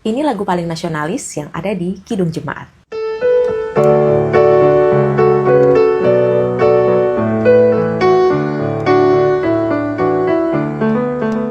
Ini lagu paling nasionalis yang ada di Kidung Jemaat.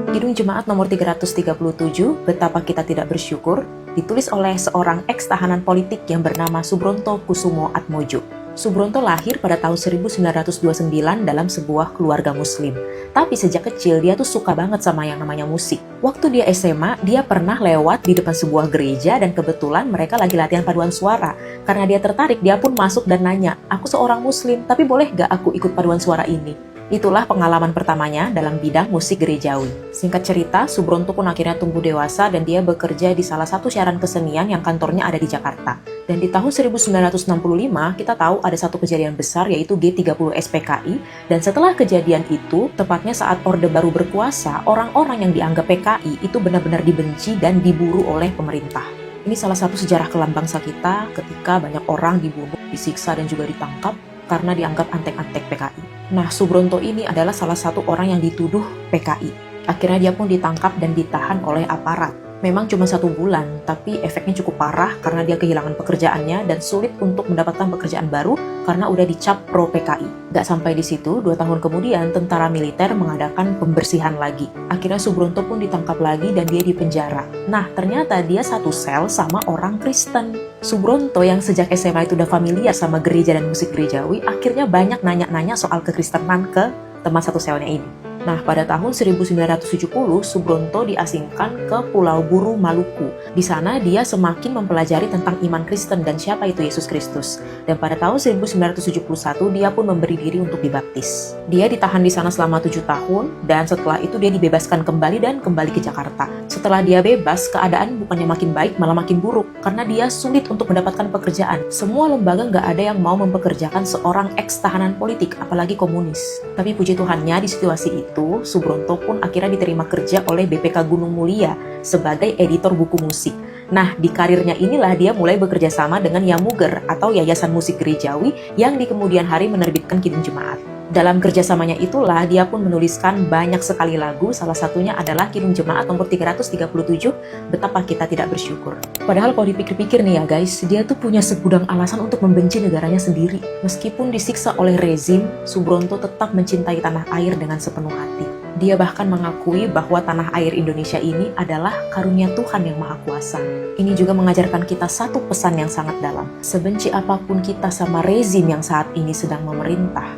Kidung Jemaat nomor 337, Betapa Kita Tidak Bersyukur, ditulis oleh seorang eks-tahanan politik yang bernama Subronto Kusumo Atmojo. Subronto lahir pada tahun 1929 dalam sebuah keluarga muslim. Tapi sejak kecil dia tuh suka banget sama yang namanya musik. Waktu dia SMA, dia pernah lewat di depan sebuah gereja dan kebetulan mereka lagi latihan paduan suara. Karena dia tertarik, dia pun masuk dan nanya, "Aku seorang muslim, tapi boleh gak aku ikut paduan suara ini?" Itulah pengalaman pertamanya dalam bidang musik gerejawi. Singkat cerita, Subronto pun akhirnya tumbuh dewasa dan dia bekerja di salah satu siaran kesenian yang kantornya ada di Jakarta. Dan di tahun 1965, kita tahu ada satu kejadian besar yaitu G30 SPKI. Dan setelah kejadian itu, tepatnya saat Orde Baru berkuasa, orang-orang yang dianggap PKI itu benar-benar dibenci dan diburu oleh pemerintah. Ini salah satu sejarah kelam bangsa kita ketika banyak orang dibunuh, disiksa dan juga ditangkap karena dianggap antek-antek PKI. Nah, Subronto ini adalah salah satu orang yang dituduh PKI. Akhirnya dia pun ditangkap dan ditahan oleh aparat. Memang cuma 1 bulan, tapi efeknya cukup parah karena dia kehilangan pekerjaannya dan sulit untuk mendapatkan pekerjaan baru karena udah dicap pro PKI. Gak sampai di situ, 2 tahun kemudian tentara militer mengadakan pembersihan lagi. Akhirnya Subronto pun ditangkap lagi dan dia dipenjara. Nah, ternyata dia satu sel sama orang Kristen. Subronto yang sejak SMA itu udah familiar sama gereja dan musik gerejawi, akhirnya banyak nanya-nanya soal kekristenan ke teman satu selnya ini. Nah, pada tahun 1970, Subronto diasingkan ke Pulau Buru, Maluku. Di sana, dia semakin mempelajari tentang iman Kristen dan siapa itu Yesus Kristus. Dan pada tahun 1971, dia pun memberi diri untuk dibaptis. Dia ditahan di sana selama 7 tahun, dan setelah itu dia dibebaskan kembali dan kembali ke Jakarta. Setelah dia bebas, keadaan bukannya makin baik, malah makin buruk. Karena dia sulit untuk mendapatkan pekerjaan. Semua lembaga nggak ada yang mau mempekerjakan seorang eks-tahanan politik, apalagi komunis. Tapi puji Tuhannya, di situasi itu, Subronto pun akhirnya diterima kerja oleh BPK Gunung Mulia sebagai editor buku musik. Nah, di karirnya inilah dia mulai bekerja sama dengan Yamuger atau Yayasan Musik Gerejawi yang di kemudian hari menerbitkan Kidung Jemaat. Dalam kerjasamanya itulah dia pun menuliskan banyak sekali lagu, salah satunya adalah Kidung Jemaat nomor 337, Betapa Kita Tidak Bersyukur. Padahal kalau dipikir-pikir nih ya guys, dia tuh punya segudang alasan untuk membenci negaranya sendiri. Meskipun disiksa oleh rezim, Subronto tetap mencintai tanah air dengan sepenuh hati. Dia bahkan mengakui bahwa tanah air Indonesia ini adalah karunia Tuhan yang Maha Kuasa. Ini juga mengajarkan kita satu pesan yang sangat dalam. Sebenci apapun kita sama rezim yang saat ini sedang memerintah,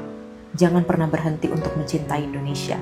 jangan pernah berhenti untuk mencintai Indonesia.